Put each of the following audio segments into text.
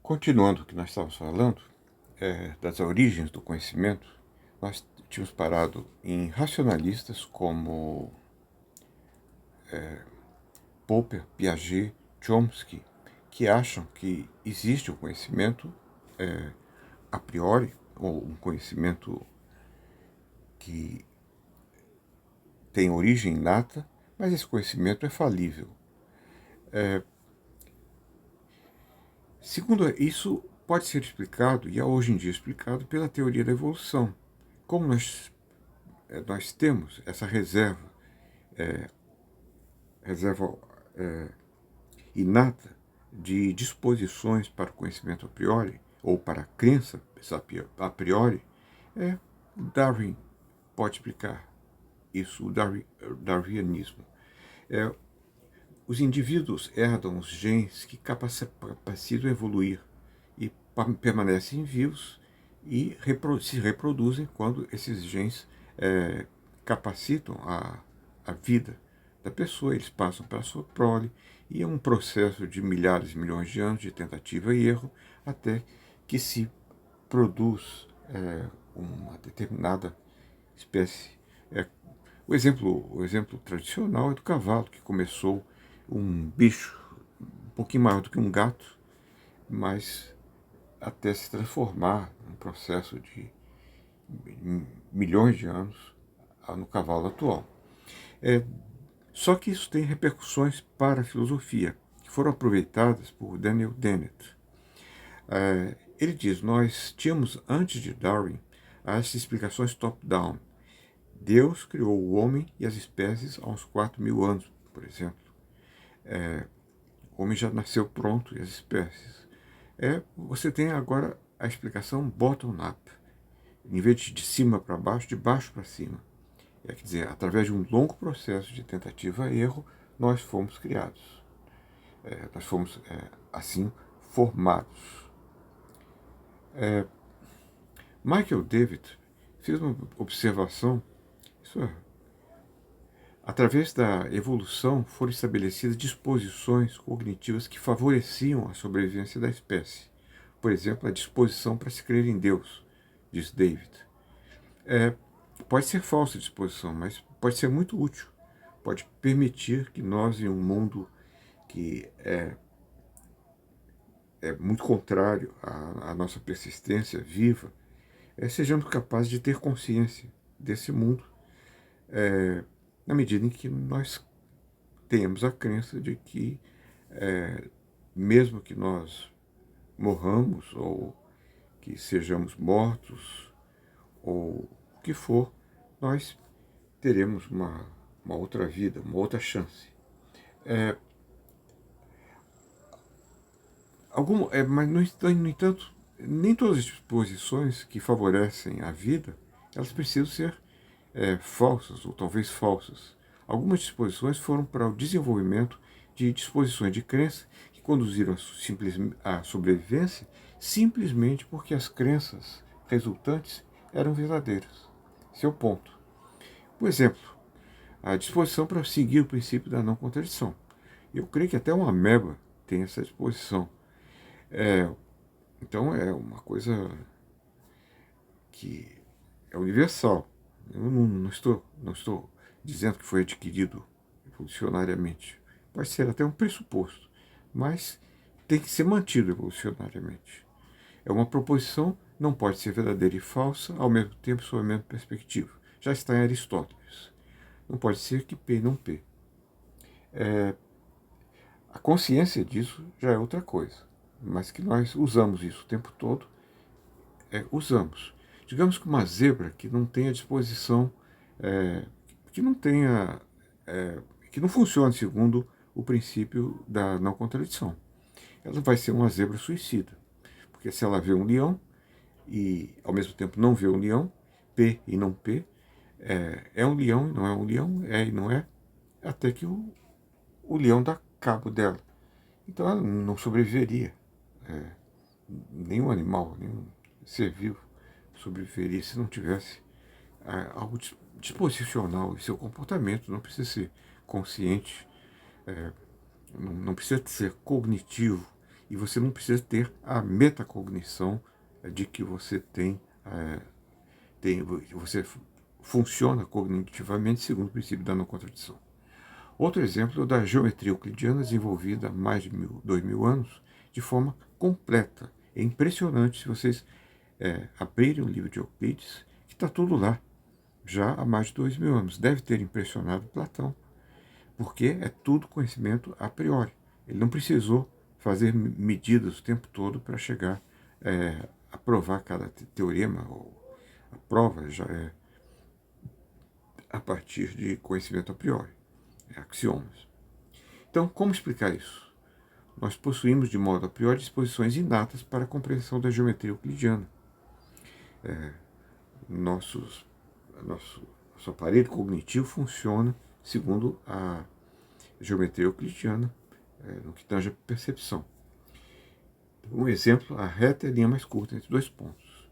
Continuando o que nós estávamos falando, das origens do conhecimento, nós tínhamos parado em racionalistas como Popper, Piaget, Chomsky, que acham que existe um conhecimento a priori, ou um conhecimento que tem origem inata, mas esse conhecimento é falível. Segundo isso, pode ser explicado, e é hoje em dia explicado, pela teoria da evolução. Como nós temos essa reserva inata de disposições para o conhecimento a priori, ou para a crença a priori, Darwin pode explicar isso, o darwinismo. Os indivíduos herdam os genes que capacitam evoluir e permanecem vivos e se reproduzem quando esses genes capacitam a vida da pessoa, eles passam para a sua prole, e é um processo de milhares e milhões de anos de tentativa e erro até que se produz uma determinada espécie. O exemplo tradicional é do cavalo, que começou um bicho um pouquinho maior do que um gato, mas até se transformar num processo de milhões de anos no cavalo atual. Só que isso tem repercussões para a filosofia, que foram aproveitadas por Daniel Dennett. Ele diz: nós tínhamos, antes de Darwin, as explicações top-down. Deus criou o homem e as espécies há uns 4.000 anos, por exemplo. O homem já nasceu pronto e as espécies. Você tem agora a explicação bottom-up. Em vez de cima para baixo, de baixo para cima. Quer dizer, através de um longo processo de tentativa e erro, nós fomos criados. Nós fomos, assim, formados. Michael David fez uma observação. Através da evolução foram estabelecidas disposições cognitivas que favoreciam a sobrevivência da espécie. Por exemplo, a disposição para se crer em Deus, diz David. Pode ser falsa a disposição, mas pode ser muito útil. Pode permitir que nós, em um mundo que é muito contrário à nossa persistência viva, sejamos capazes de ter consciência desse mundo, na medida em que nós tenhamos a crença de que, mesmo que nós morramos, ou que sejamos mortos, ou o que for, nós teremos uma outra vida, uma outra chance. Mas, no entanto, nem todas as disposições que favorecem a vida, elas precisam ser falsas, ou talvez falsas. Algumas disposições foram para o desenvolvimento de disposições de crença que conduziram à sobrevivência simplesmente porque as crenças resultantes eram verdadeiras. Esse é o ponto. Por exemplo, a disposição para seguir o princípio da não contradição. Eu creio que até uma ameba tem essa disposição. Então é uma coisa que é universal. Eu não estou dizendo que foi adquirido evolucionariamente. Pode ser até um pressuposto, mas tem que ser mantido evolucionariamente. É uma proposição, não pode ser verdadeira e falsa, ao mesmo tempo, sob a mesma perspectiva. Já está em Aristóteles. Não pode ser que P não P. A consciência disso já é outra coisa, mas que nós usamos isso o tempo todo, usamos. Digamos que uma zebra que não tenha disposição, que não tenha, que não funcione segundo o princípio da não contradição. Ela vai ser uma zebra suicida, porque se ela vê um leão e ao mesmo tempo não vê um leão, P e não P, é um leão e não é um leão, é e não é, até que o leão dá cabo dela. Então ela não sobreviveria. Nenhum animal, nenhum ser vivo sobreviveria se não tivesse algo disposicional em seu comportamento. Não precisa ser consciente, não precisa ser cognitivo E você não precisa ter a metacognição de que você você funciona cognitivamente segundo o princípio da não contradição. Outro exemplo é o da geometria euclidiana, desenvolvida há mais de 2000 anos, de forma completa. É impressionante se vocês abrirem o livro de Euclides, que está tudo lá, já há mais de 2000 anos. Deve ter impressionado Platão, porque é tudo conhecimento a priori. Ele não precisou fazer medidas o tempo todo para chegar a provar cada teorema, ou a prova já é a partir de conhecimento a priori, axiomas. Então, como explicar isso? Nós possuímos, de modo a priori, disposições inatas para a compreensão da geometria euclidiana. Nossos, nosso aparelho cognitivo funciona segundo a geometria euclidiana, no que tange a percepção. Um exemplo, a reta é a linha mais curta entre dois pontos.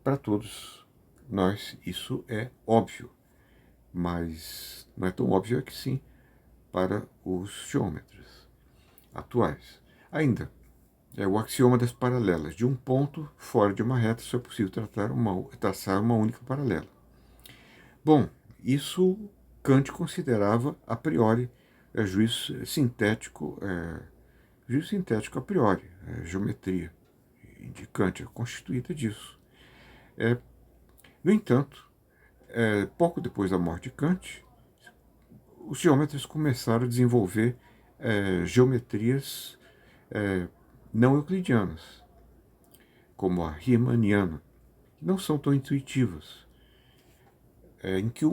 Para todos nós, isso é óbvio, mas não é tão óbvio que sim para os geômetras atuais. Ainda, é o axioma das paralelas. De um ponto fora de uma reta só é possível traçar uma única paralela. Bom, isso Kant considerava a priori juízo sintético a priori, geometria de Kant é constituída disso. No entanto, pouco depois da morte de Kant, os geômetras começaram a desenvolver geometrias não euclidianas, como a riemanniana, que não são tão intuitivas, em que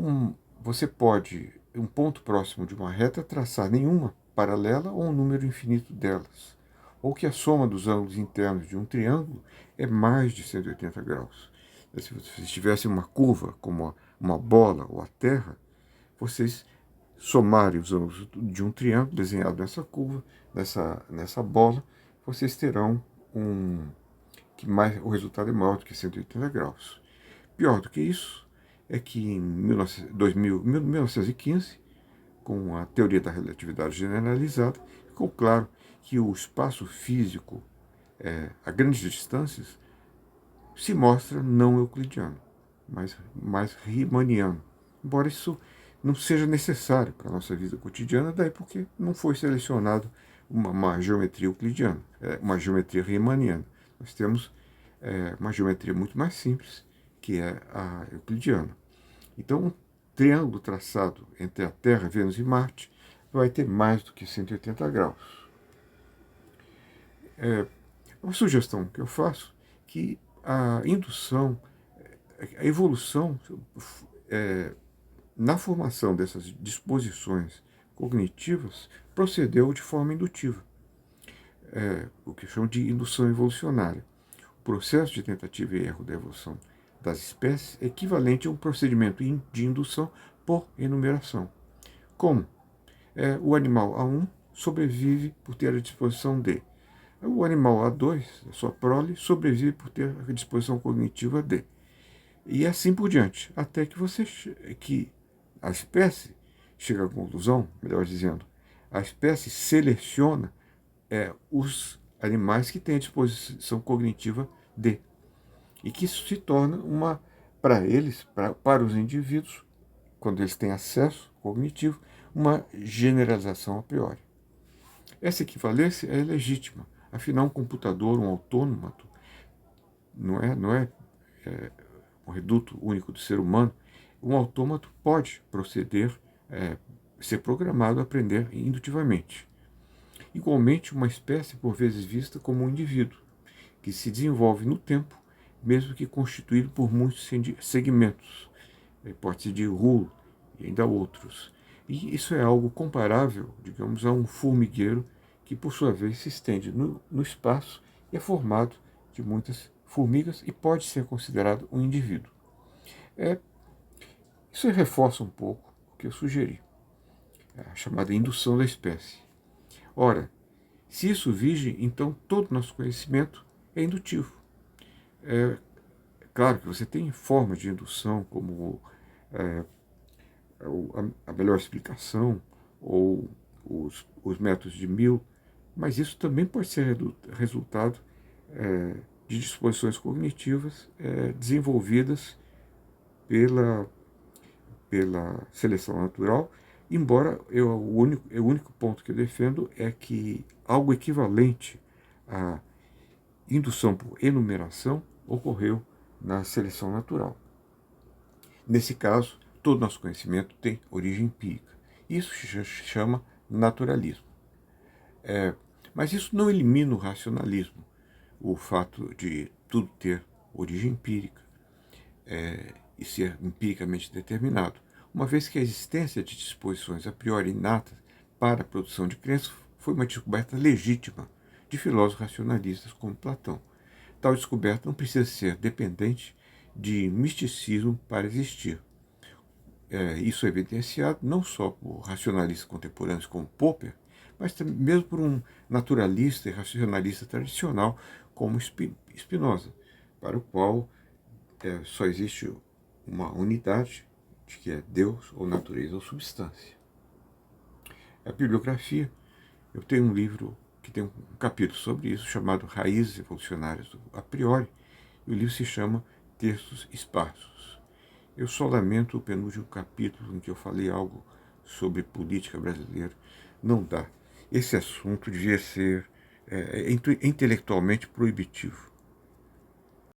você pode, um ponto próximo de uma reta, traçar nenhuma paralela ou um número infinito delas, ou que a soma dos ângulos internos de um triângulo é mais de 180 graus. Se vocês tivessem uma curva, como uma bola ou a Terra, vocês somarem os ângulos de um triângulo desenhado nessa curva, nessa bola, vocês terão o resultado é maior do que 180 graus. Pior do que isso é que em 1915, com a teoria da relatividade generalizada, ficou claro que o espaço físico a grandes distâncias se mostra não euclidiano, mas mais riemanniano. Embora isso não seja necessário para a nossa vida cotidiana, daí porque não foi selecionado uma geometria euclidiana, uma geometria riemanniana. Nós temos uma geometria muito mais simples, que é a euclidiana. Então, um triângulo traçado entre a Terra, Vênus e Marte vai ter mais do que 180 graus. Uma sugestão que eu faço é que a indução, a evolução na formação dessas disposições cognitivas procedeu de forma indutiva, o que chamam de indução evolucionária. O processo de tentativa e erro da evolução das espécies é equivalente a um procedimento de indução por enumeração. Como? O animal A1 sobrevive por ter a disposição D. O animal A2, a sua prole, sobrevive por ter a disposição cognitiva D. E assim por diante, até que a espécie chega à conclusão, melhor dizendo, a espécie seleciona os animais que têm a disposição cognitiva D. E que isso se torna para eles, para os indivíduos, quando eles têm acesso cognitivo, uma generalização a priori. Essa equivalência é legítima. Afinal, um computador, um autômato, não é um reduto único do ser humano. Um autômato pode proceder, ser programado a aprender indutivamente. Igualmente, uma espécie por vezes vista como um indivíduo, que se desenvolve no tempo, mesmo que constituído por muitos segmentos, hipótese de Hull e ainda outros. E isso é algo comparável, digamos, a um formigueiro que, por sua vez, se estende no espaço e é formado de muitas formigas e pode ser considerado um indivíduo. Isso reforça um pouco o que eu sugeri, a chamada indução da espécie. Ora, se isso vige, então todo o nosso conhecimento é indutivo. Claro que você tem formas de indução, como a melhor explicação, ou os métodos de Mill, mas isso também pode ser resultado de disposições cognitivas desenvolvidas pela, pela seleção natural, embora o único ponto que eu defendo é que algo equivalente à indução por enumeração ocorreu na seleção natural. Nesse caso, todo nosso conhecimento tem origem empírica. Isso se chama naturalismo. Mas isso não elimina o racionalismo, o fato de tudo ter origem empírica e ser empiricamente determinado, uma vez que a existência de disposições a priori inatas para a produção de crenças foi uma descoberta legítima de filósofos racionalistas como Platão. Tal descoberta não precisa ser dependente de misticismo para existir. Isso é evidenciado não só por racionalistas contemporâneos como Popper, mas também mesmo por um naturalista e racionalista tradicional como Spinoza, para o qual só existe uma unidade, de que é Deus ou natureza ou substância. A bibliografia, eu tenho um livro que tem um capítulo sobre isso, chamado Raízes Evolucionárias do A Priori, e o livro se chama Textos Esparsos. Eu só lamento o penúltimo capítulo em que eu falei algo sobre política brasileira. Não dá. Esse assunto devia ser intelectualmente proibitivo.